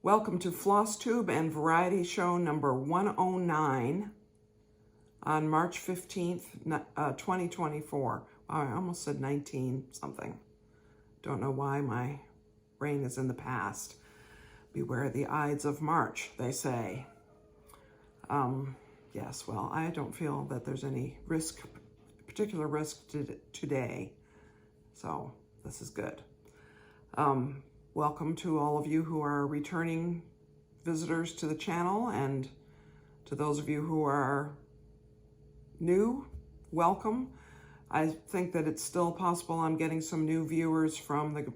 Welcome to Flosstube and Variety Show number 109 on March 15th, 2024. Wow, I almost said 19 something. Don't know why my brain is in the past. Beware the Ides of March, they say. Yes, well, I don't feel that there's any particular risk today. So this is good. Welcome to all of you who are returning visitors to the channel, and to those of you who are new, welcome. I think that it's still possible I'm getting some new viewers from the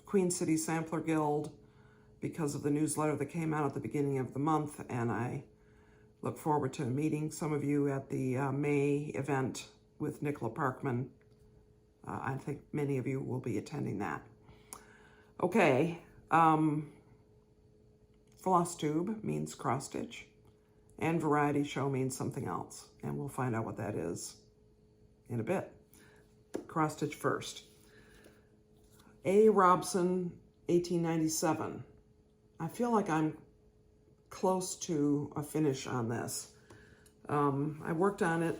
Queen City Sampler Guild because of the newsletter that came out at the beginning of the month, and I look forward to meeting some of you at the May event with Nicola Parkman. I think many of you will be attending that. Okay, Flosstube means cross stitch, and Variety Show means something else, and we'll find out what that is in a bit. Cross stitch first. A. Robson, 1897. I feel like I'm close to a finish on this. I worked on it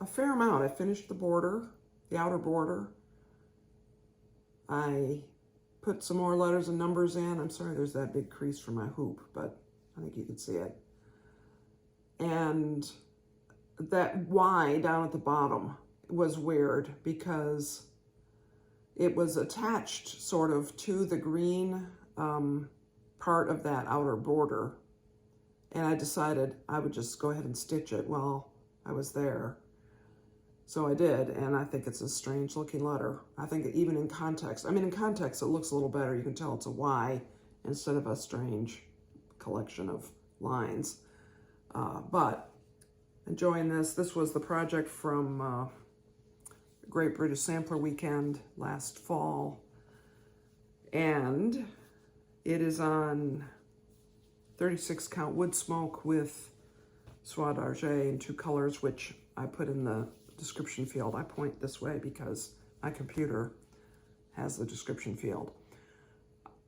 a fair amount. I finished the border, the outer border. I put some more letters and numbers in. I'm sorry there's that big crease for my hoop, but I think you can see it. And that Y down at the bottom was weird because it was attached sort of to the green part of that outer border. And I decided I would just go ahead and stitch it while I was there. So I did, and I think it's a strange looking letter. I think even in context, I mean, in context, it looks a little better. You can tell it's a Y instead of a strange collection of lines. But enjoying this. This was the project from Great British Sampler Weekend last fall. And it is on 36 count Woodsmoke with Soie d'Argent in 2 colors, which I put in the description field. I point this way because my computer has the description field.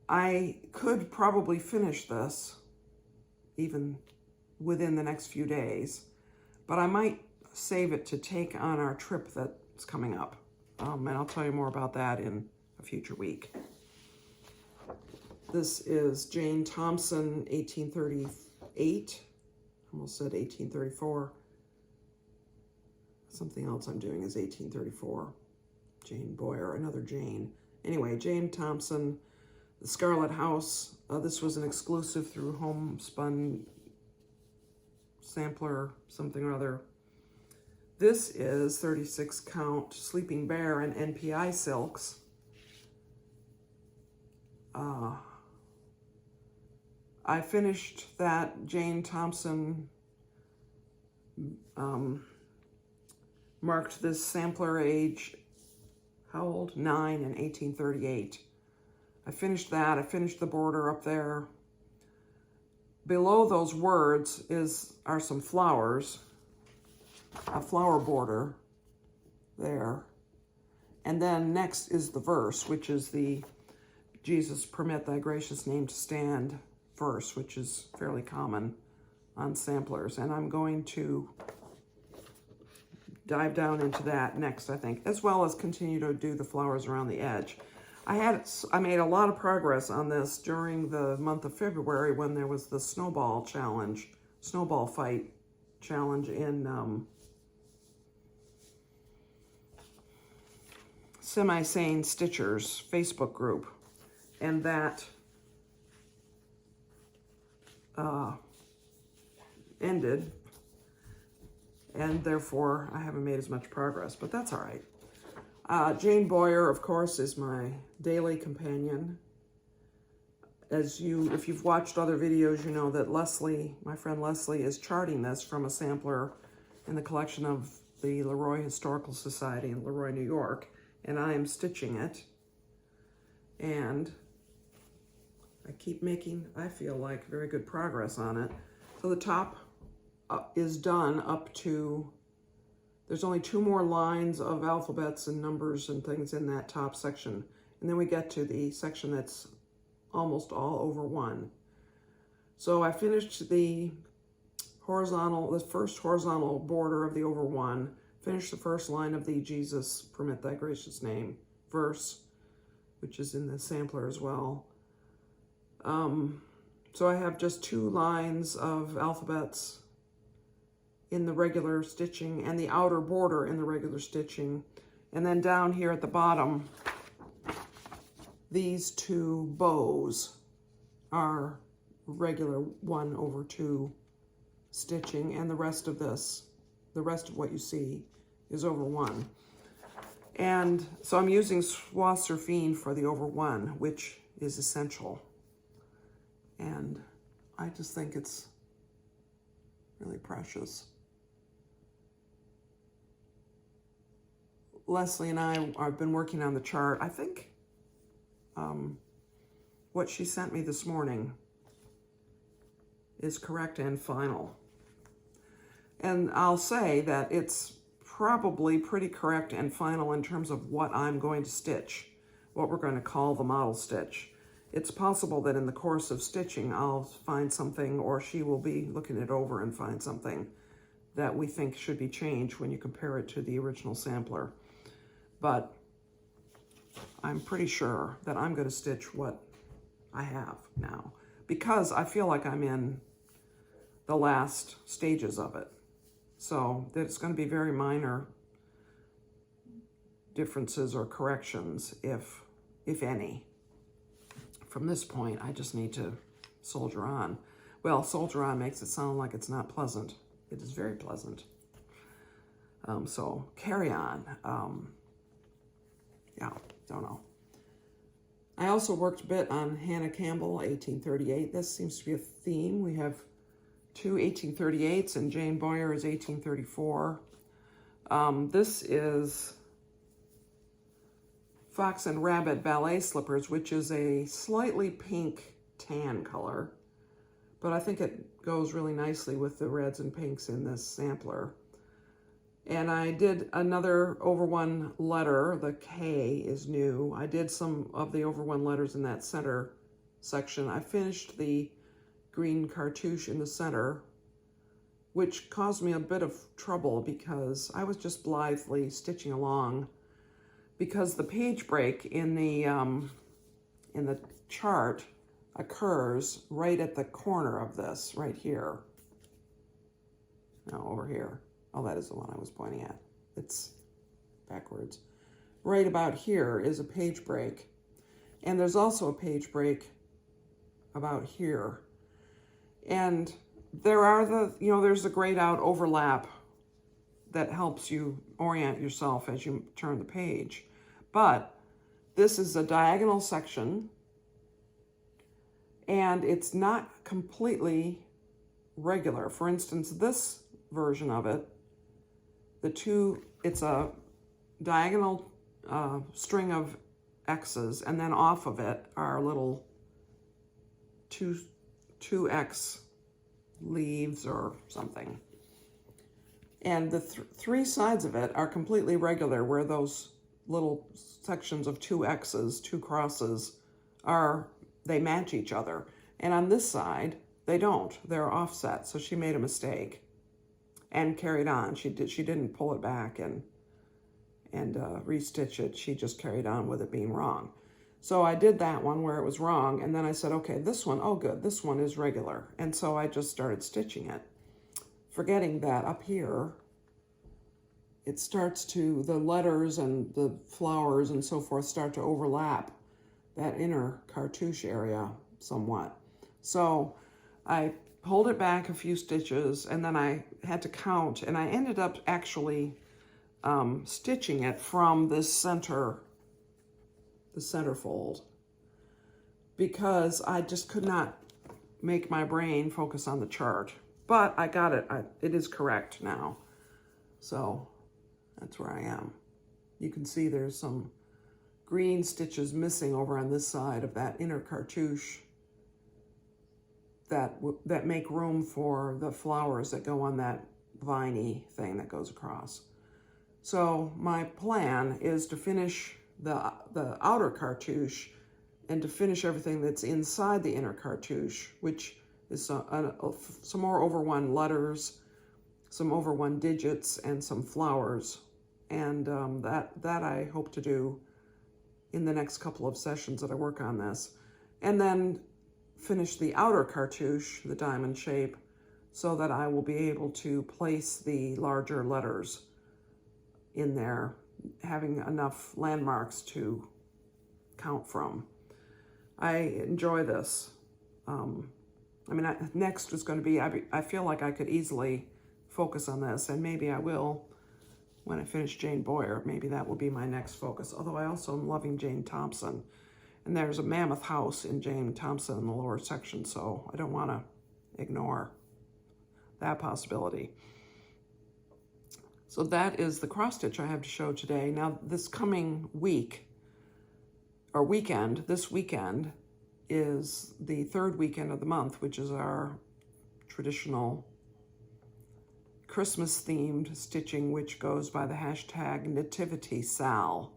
I could probably finish this even within the next few days, but I might save it to take on our trip that's coming up. And I'll tell you more about that in a future week. This is Jane Thompson, 1838. Almost said 1834. Something else I'm doing is 1834. Jane Boyer, another Jane. Anyway, Jane Thompson, The Scarlet House. This was an exclusive through Homespun Sampler, something or other. This is 36 count Sleeping Bear and NPI silks. I finished that Jane Thompson marked this sampler age, how old? 9 in 1838. I finished that. I finished the border up there. Below those words are some flowers, a flower border there. And then next is the verse, which is the Jesus permit thy gracious name to stand verse, which is fairly common on samplers. And I'm going to dive down into that next, I think, as well as continue to do the flowers around the edge. I made a lot of progress on this during the month of February when there was the snowball fight challenge in Semi-Sane Stitchers Facebook group. And that ended, and therefore I haven't made as much progress, but that's all right. Jane Boyer, of course, is my daily companion. If you've watched other videos, you know that Leslie, my friend Leslie, is charting this from a sampler in the collection of the LeRoy Historical Society in LeRoy, New York, and I am stitching it. And I keep making, I feel like, very good progress on it. So the top is done up to, there's only 2 more lines of alphabets and numbers and things in that top section. And then we get to the section that's almost all over one. So I finished the first horizontal border of the over one, finished the first line of the Jesus Permit Thy Gracious Name verse, which is in the sampler as well. So I have just 2 lines of alphabets in the regular stitching and the outer border in the regular stitching. And then down here at the bottom, these 2 bows are regular 1/2 stitching, and the rest of what you see is over 1. And so I'm using Soie Surfine for the over 1, which is essential. And I just think it's really precious. Leslie and I've been working on the chart. I think what she sent me this morning is correct and final. And I'll say that it's probably pretty correct and final in terms of what I'm going to stitch, what we're going to call the model stitch. It's possible that in the course of stitching, I'll find something, or she will be looking it over and find something that we think should be changed when you compare it to the original sampler. But I'm pretty sure that I'm going to stitch what I have now, because I feel like I'm in the last stages of it. So it's going to be very minor differences or corrections, if any. From this point, I just need to soldier on. Well, soldier on makes it sound like it's not pleasant. It is very pleasant. So carry on. Yeah, don't know. I also worked a bit on Hannah Campbell, 1838. This seems to be a theme. We have 2 1838s, and Jane Boyer is 1834. This is Fox and Rabbit Ballet Slippers, which is a slightly pink tan color, but I think it goes really nicely with the reds and pinks in this sampler. And I did another over 1 letter. The K is new. I did some of the over 1 letters in that center section. I finished the green cartouche in the center, which caused me a bit of trouble because I was just blithely stitching along, because the page break in the chart occurs right at the corner of this, right here. No, over here. Oh, that is the one I was pointing at. It's backwards. Right about here is a page break. And there's also a page break about here. And there are there's the grayed out overlap that helps you orient yourself as you turn the page. But this is a diagonal section, and it's not completely regular. For instance, this version of it, it's a diagonal string of X's, and then off of it are little 2X leaves or something. And the 3 sides of it are completely regular, where those little sections of 2 X's, 2 crosses, they match each other. And on this side, they don't. They're offset. So she made a mistake and carried on. She didn't pull it back and restitch it. She just carried on with it being wrong. So I did that one where it was wrong, and then I said, okay, this one, oh good, this one is regular. And so I just started stitching it, forgetting that up here, it starts to, the letters and the flowers and so forth start to overlap that inner cartouche area somewhat. So I pulled it back a few stitches, and then I had to count, and I ended up actually stitching it from this center fold, because I just could not make my brain focus on the chart. But I got it. It is correct now. So that's where I am. You can see there's some green stitches missing over on this side of that inner cartouche that make room for the flowers that go on that viney thing that goes across. So my plan is to finish the outer cartouche and to finish everything that's inside the inner cartouche, which is some more over one letters, some over one digits, and some flowers. And that I hope to do in the next couple of sessions that I work on this. And then finish the outer cartouche, the diamond shape, so that I will be able to place the larger letters in there, having enough landmarks to count from. I enjoy this. Next is going to be, I feel like I could easily focus on this, and maybe I will when I finish Jane Boyer. Maybe that will be my next focus, although I also am loving Jane Thompson. And there's a mammoth house in Jane Thompson in the lower section, so I don't want to ignore that possibility. So that is the cross stitch I have to show today. Now, this coming week, or weekend, this weekend is the third weekend of the month, which is our traditional Christmas-themed stitching, which goes by the hashtag Nativity Sal.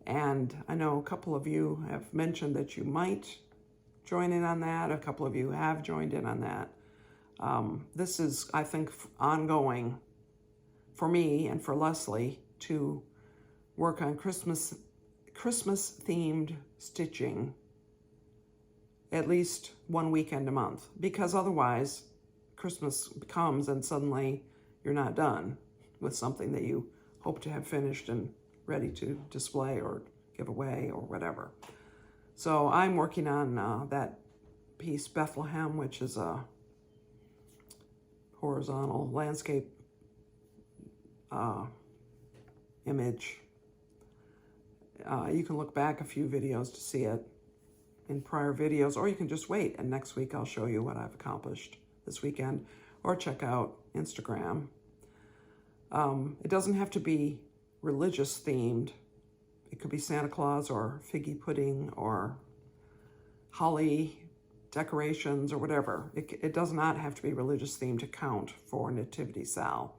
And I know a couple of you have mentioned that you might join in on that. A couple of you have joined in on that. This is, I think, ongoing for me and for Leslie to work on Christmas-themed stitching at least one weekend a month, because otherwise Christmas comes and suddenly you're not done with something that you hope to have finished and ready to display or give away or whatever. So I'm working on that piece, Bethlehem, which is a horizontal landscape image. You can look back a few videos to see it in prior videos, or you can just wait, and next week I'll show you what I've accomplished this weekend, or check out Instagram. It doesn't have to be religious themed. It could be Santa Claus or figgy pudding or holly decorations or whatever. It does not have to be religious themed to count for Nativity Sal.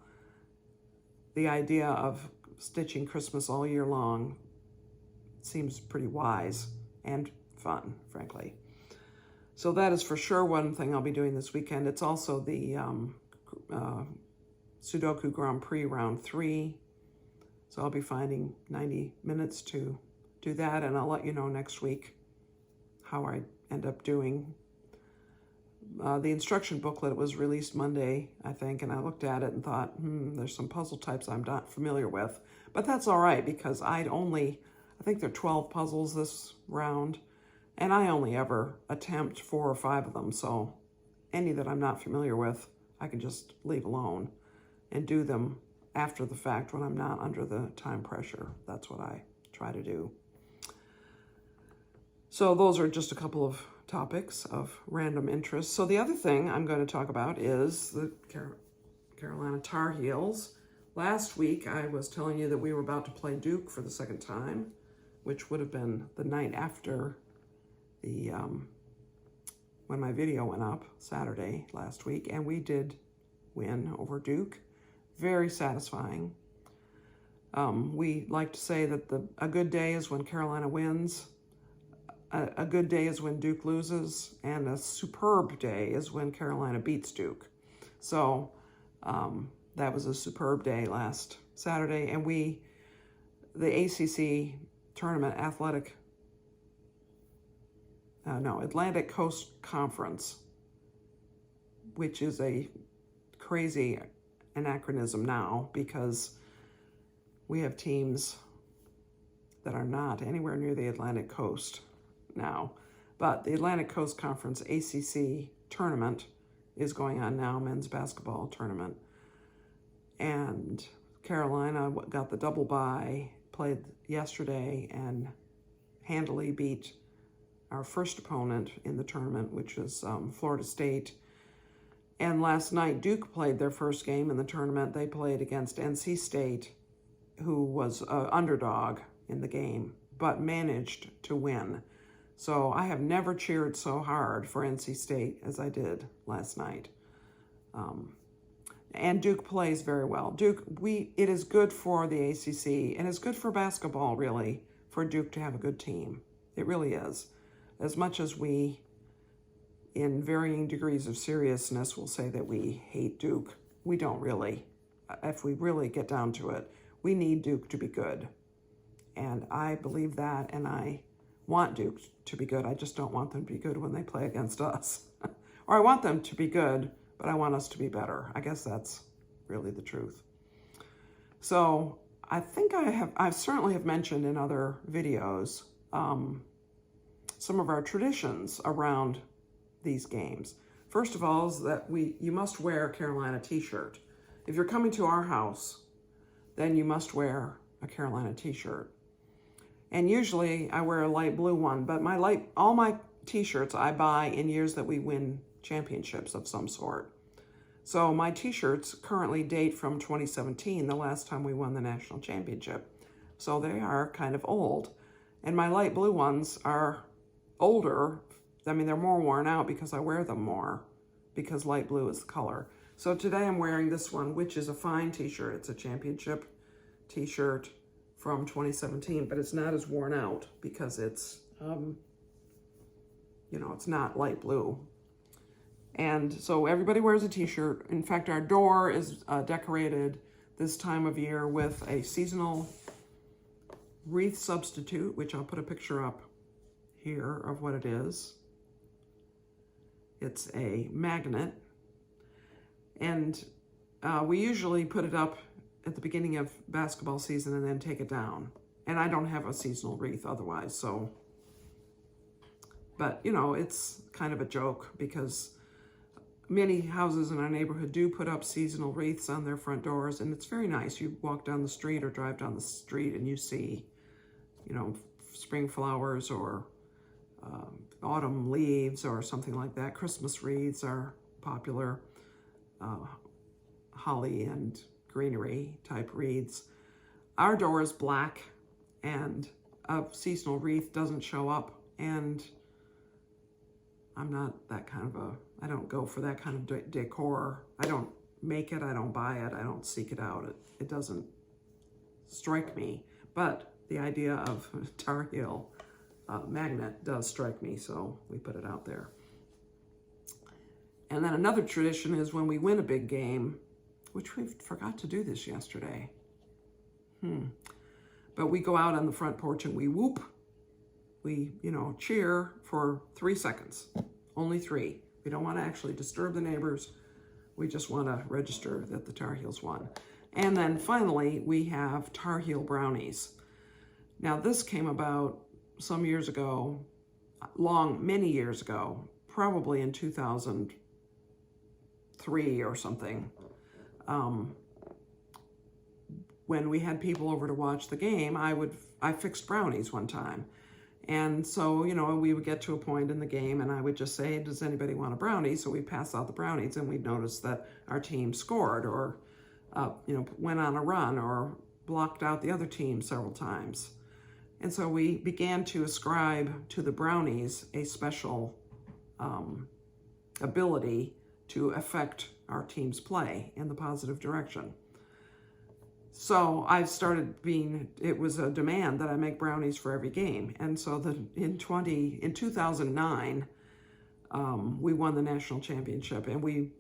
The idea of stitching Christmas all year long seems pretty wise and fun, frankly. So that is for sure one thing I'll be doing this weekend. It's also the Sudoku Grand Prix round 3. So I'll be finding 90 minutes to do that, and I'll let you know next week how I end up doing. The instruction booklet was released Monday, I think, and I looked at it and thought, there's some puzzle types I'm not familiar with. But that's all right, because I think there are 12 puzzles this round, and I only ever attempt 4 or 5 of them, so any that I'm not familiar with, I can just leave alone and do them after the fact when I'm not under the time pressure. That's what I try to do. So those are just a couple of topics of random interest. So the other thing I'm going to talk about is the Carolina Tar Heels. Last week I was telling you that we were about to play Duke for the second time, which would have been the night after the when my video went up, Saturday last week, and we did win over Duke. Very satisfying. We like to say that a good day is when Carolina wins, a good day is when Duke loses, and a superb day is when Carolina beats Duke. So that was a superb day last Saturday, and the ACC tournament Atlantic Coast Conference, which is a crazy anachronism now because we have teams that are not anywhere near the Atlantic Coast now. But the Atlantic Coast Conference ACC tournament is going on now, men's basketball tournament. And Carolina got the double bye, played yesterday, and handily beat our first opponent in the tournament, which is Florida State. And last night, Duke played their first game in the tournament. They played against NC State, who was an underdog in the game, but managed to win. So I have never cheered so hard for NC State as I did last night. And Duke plays very well. Duke, it is good for the ACC, and it's good for basketball, really, for Duke to have a good team. It really is. as much as we, in varying degrees of seriousness, will say that we hate Duke, we don't really. If we really get down to it, we need Duke to be good. And I believe that, and I want Duke to be good. I just don't want them to be good when they play against us. Or I want them to be good, but I want us to be better. I guess that's really the truth. So I think I certainly have mentioned in other videos some of our traditions around these games. First of all is that you must wear a Carolina t-shirt. If you're coming to our house, then you must wear a Carolina t-shirt. And usually I wear a light blue one, but all my t-shirts I buy in years that we win championships of some sort. So my t-shirts currently date from 2017, the last time we won the national championship. So they are kind of old. And my light blue ones are older. I mean, they're more worn out because I wear them more, because light blue is the color. So today I'm wearing this one, which is a fine t-shirt. It's a championship t-shirt from 2017, but it's not as worn out because it's, it's not light blue. And so everybody wears a t-shirt. In fact, our door is decorated this time of year with a seasonal wreath substitute, which I'll put a picture up here of what it is. It's a magnet. And we usually put it up at the beginning of basketball season and then take it down. And I don't have a seasonal wreath otherwise, so. But, it's kind of a joke because many houses in our neighborhood do put up seasonal wreaths on their front doors, and it's very nice. You walk down the street or drive down the street and you see, spring flowers or autumn leaves or something like that. Christmas wreaths are popular. Holly and greenery type wreaths. Our door is black and a seasonal wreath doesn't show up, and I'm not that kind of I don't go for that kind of decor. I don't make it, I don't buy it, I don't seek it out. It doesn't strike me, but the idea of Tar Heel magnet does strike me, so we put it out there. And then another tradition is when we win a big game, which we forgot to do this yesterday. But we go out on the front porch and we whoop. We, cheer for 3 seconds, only 3. We don't want to actually disturb the neighbors. We just want to register that the Tar Heels won. And then finally, we have Tar Heel Brownies. Now this came about some years ago, many years ago, probably in 2003 or something. When we had people over to watch the game, I fixed brownies one time. And so, we would get to a point in the game and I would just say, does anybody want a brownie? So we pass out the brownies and we'd notice that our team scored or, went on a run or blocked out the other team several times. And so we began to ascribe to the brownies a special ability to affect our team's play in the positive direction. So I started it was a demand that I make brownies for every game. And so in 2009, we won the national championship, and we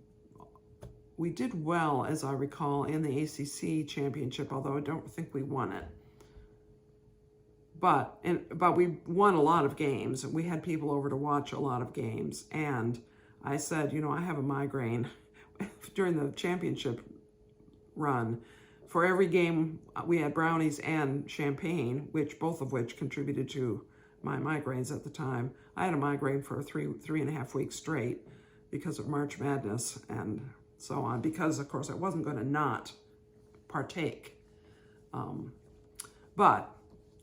did well, as I recall, in the ACC championship, although I don't think we won it. But we won a lot of games. We had people over to watch a lot of games, and I said, I have a migraine during the championship run. For every game, we had brownies and champagne, both of which contributed to my migraines at the time. I had a migraine for 3.5 weeks straight because of March Madness and so on, because, of course, I wasn't going to not partake. But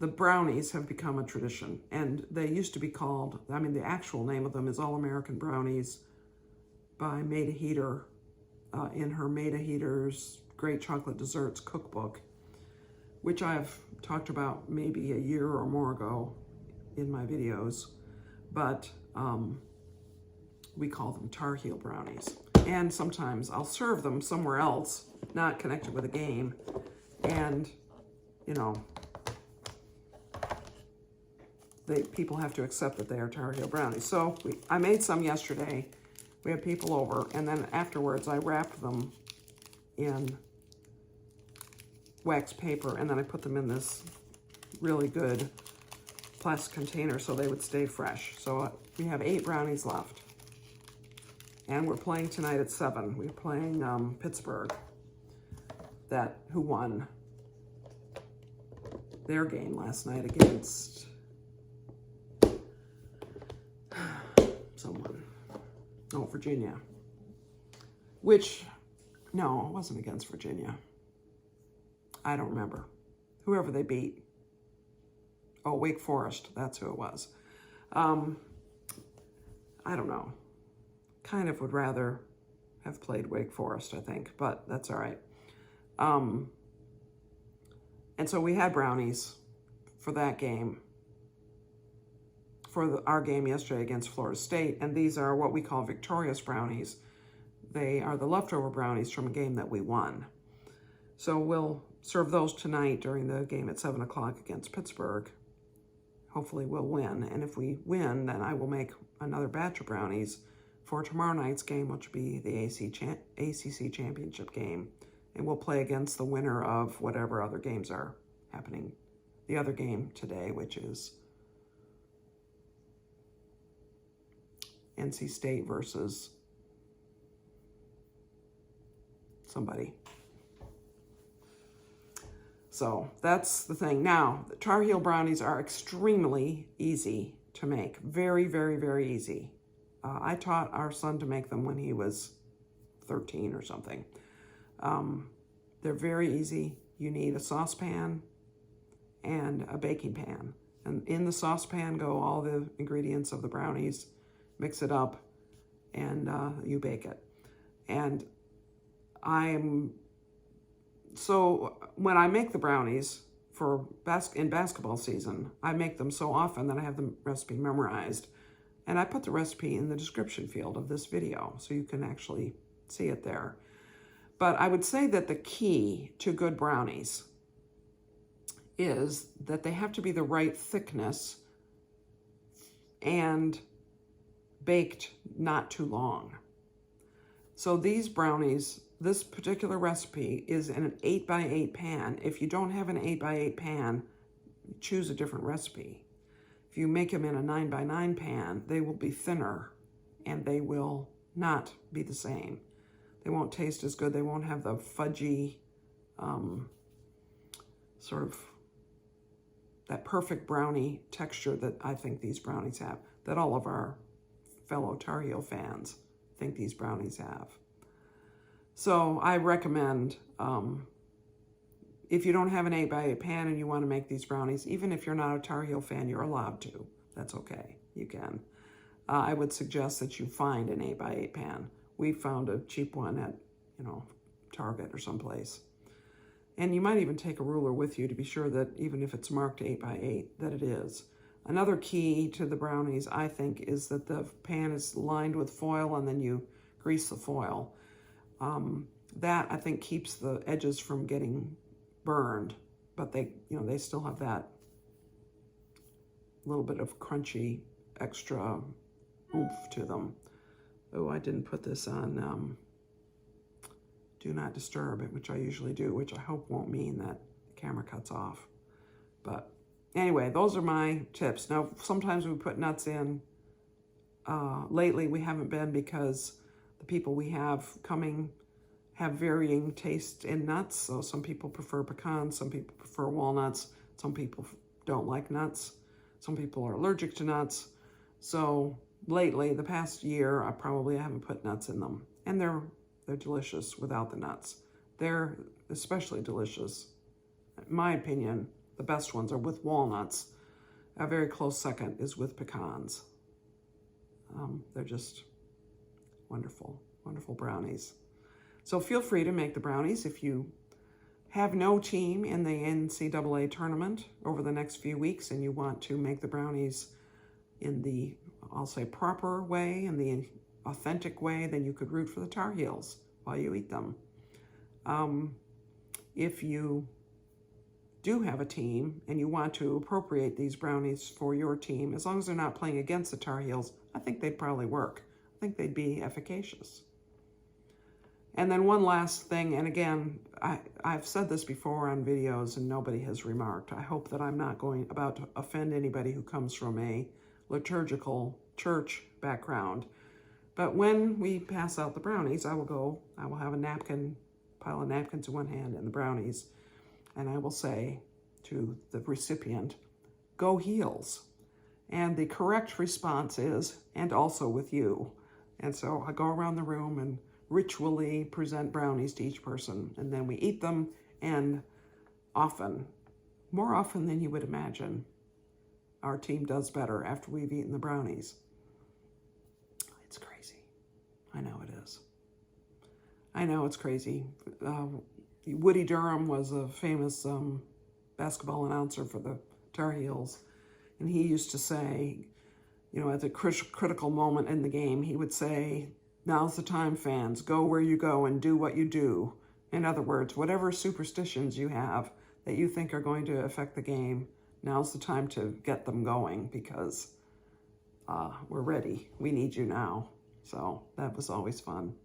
the brownies have become a tradition, and they used to be called, the actual name of them is All-American Brownies by Maida Heater in her Maida Heater's Great Chocolate Desserts cookbook, which I've talked about maybe a year or more ago in my videos, but we call them Tar Heel Brownies. And sometimes I'll serve them somewhere else, not connected with a game, and people have to accept that they are Tar Heel brownies. So I made some yesterday. We had people over, and then afterwards I wrapped them in wax paper, and then I put them in this really good plastic container so they would stay fresh. So we have 8 brownies left. And we're playing tonight at 7. We're playing Pittsburgh, who won their game last night against someone. Oh, Virginia. No, it wasn't against Virginia. I don't remember. Whoever they beat. Oh, Wake Forest. That's who it was. I don't know. Kind of would rather have played Wake Forest, I think, but that's all right. And so we had brownies for that game, for our game yesterday against Florida State, and these are what we call victorious brownies. They are the leftover brownies from a game that we won. So we'll serve those tonight during the game at 7 o'clock against Pittsburgh. Hopefully we'll win, and if we win, then I will make another batch of brownies for tomorrow night's game, which will be the ACC championship game. And we'll play against the winner of whatever other games are happening. The other game today, which is NC State versus somebody. So that's the thing. Now, the Tar Heel brownies are extremely easy to make. Very, very, very easy. I taught our son to make them when he was 13 or something. They're very easy. You need a saucepan and a baking pan. And in the saucepan go all the ingredients of the brownies, mix it up, and you bake it. And so when I make the brownies in basketball season, I make them so often that I have the recipe memorized. And I put the recipe in the description field of this video, so you can actually see it there. But I would say that the key to good brownies is that they have to be the right thickness and baked not too long. So these brownies, this particular recipe is in an 8x8 pan. If you don't have an 8x8 pan, choose a different recipe. If you make them in a 9x9 pan, they will be thinner and they will not be the same. They won't taste as good. They won't have the fudgy, sort of that perfect brownie texture that I think these brownies have, that all of our fellow Tar Heel fans think these brownies have. So I recommend, if you don't have an 8x8 pan and you want to make these brownies, even if you're not a Tar Heel fan, you're allowed to. That's okay. You can. I would suggest that you find an 8x8 pan. We found a cheap one at, Target or someplace. And you might even take a ruler with you to be sure that even if it's marked 8x8, that it is. Another key to the brownies, I think, is that the pan is lined with foil and then you grease the foil. That, I think, keeps the edges from getting burned, but they still have that little bit of crunchy extra oomph to them. Oh, I didn't put this on Do Not Disturb, which I usually do, which I hope won't mean that the camera cuts off. But anyway, those are my tips. Now, sometimes we put nuts in. Lately, we haven't been because the people we have coming have varying taste in nuts. So some people prefer pecans, some people prefer walnuts, some people don't like nuts, some people are allergic to nuts. So lately, the past year, I haven't put nuts in them. And they're delicious without the nuts. They're especially delicious. In my opinion, the best ones are with walnuts. A very close second is with pecans. They're just wonderful, wonderful brownies. So feel free to make the brownies if you have no team in the NCAA tournament over the next few weeks and you want to make the brownies in the, I'll say, proper way, in the authentic way, then you could root for the Tar Heels while you eat them. If you do have a team and you want to appropriate these brownies for your team, as long as they're not playing against the Tar Heels, I think they'd probably work. I think they'd be efficacious. And then one last thing, and again, I've said this before on videos and nobody has remarked. I hope that I'm not about to offend anybody who comes from a liturgical church background. But when we pass out the brownies, I will have a napkin, pile of napkins in one hand and the brownies, and I will say to the recipient, "Go Heels." And the correct response is, "And also with you." And so I go around the room and ritually present brownies to each person, and then we eat them, and often, more often than you would imagine, our team does better after we've eaten the brownies. It's crazy. I know it is. I know it's crazy. Woody Durham was a famous basketball announcer for the Tar Heels, and he used to say, you know, at the critical moment in the game, he would say, "Now's the time, fans. Go where you go and do what you do." In other words, whatever superstitions you have that you think are going to affect the game, now's the time to get them going, because we're ready. We need you now. So that was always fun.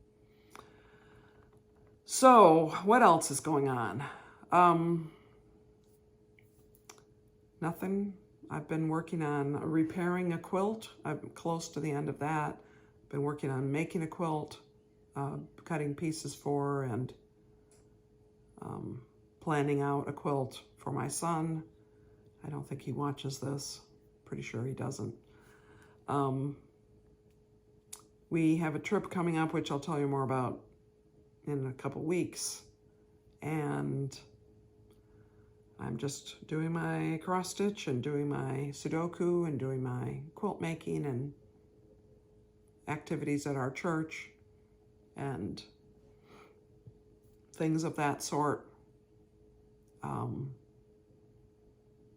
So what else is going on? Nothing. I've been working on repairing a quilt. I'm close to the end of that. Been working on making a quilt, cutting pieces for, and planning out a quilt for my son. I don't think he watches this. Pretty sure he doesn't. We have a trip coming up, which I'll tell you more about in a couple weeks. And I'm just doing my cross stitch and doing my Sudoku and doing my quilt making and activities at our church and things of that sort.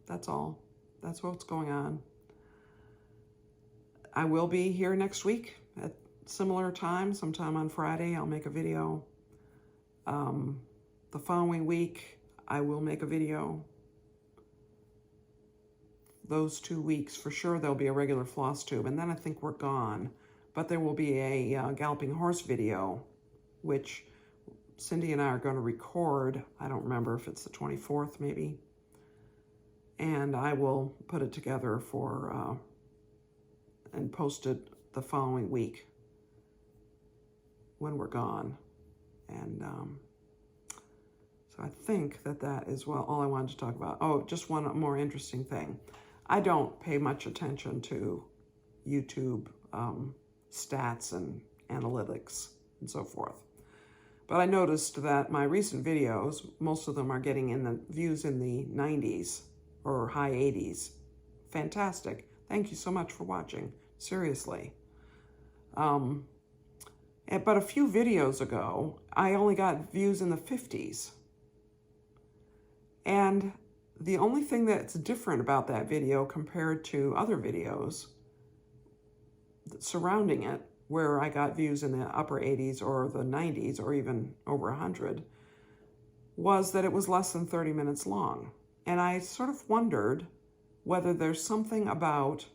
That's all. That's what's going on. I will be here next week at similar time, sometime on Friday. I'll make a video. The following week, I will make a video. Those 2 weeks, for sure, there'll be a regular Flosstube, and then I think we're gone. But there will be a galloping horse video, which Cindy and I are going to record. I don't remember if it's the 24th, maybe. And I will put it together for and post it the following week when we're gone. And so I think that is all I wanted to talk about. Oh, just one more interesting thing. I don't pay much attention to YouTube stats and analytics and so forth. But I noticed that my recent videos, most of them are getting in the views in the 90s or high 80s. Fantastic. Thank you so much for watching. Seriously. But a few videos ago, I only got views in the 50s. And the only thing that's different about that video compared to other videos surrounding it, where I got views in the upper 80s or the 90s or even over 100, was that it was less than 30 minutes long. And I sort of wondered whether there's something about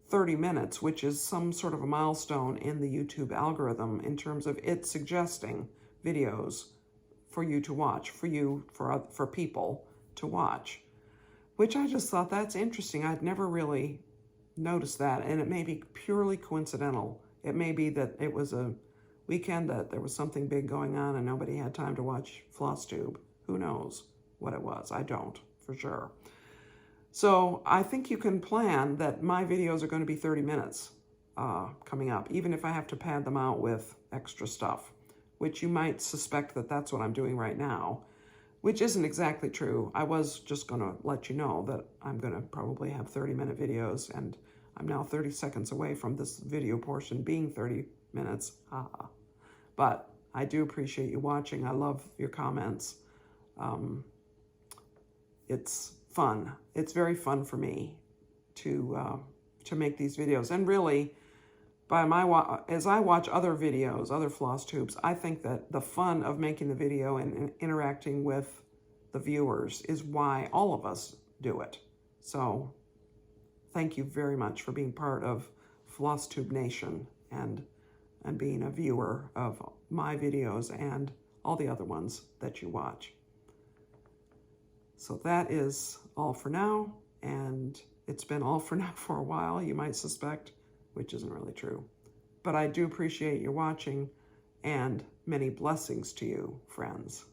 30 minutes, which is some sort of a milestone in the YouTube algorithm in terms of it suggesting videos for you to watch, for people to watch, which I just thought that's interesting. I'd never really noticed that, and it may be purely coincidental. It may be that it was a weekend that there was something big going on and nobody had time to watch Flosstube. Who knows what it was? I don't, for sure. So I think you can plan that my videos are going to be 30 minutes coming up, even if I have to pad them out with extra stuff, which you might suspect that that's what I'm doing right now, which isn't exactly true. I was just going to let you know that I'm going to probably have 30-minute videos, and I'm now 30 seconds away from this video portion being 30 minutes. But I do appreciate you watching. I love your comments. It's fun. It's very fun for me to make these videos. And really, as I watch other videos, other Flosstubes, I think that the fun of making the video and interacting with the viewers is why all of us do it. So thank you very much for being part of Flosstube Nation and being a viewer of my videos and all the other ones that you watch. So that is all for now, and it's been all for now for a while, you might suspect, which isn't really true. But I do appreciate you watching, and many blessings to you, friends.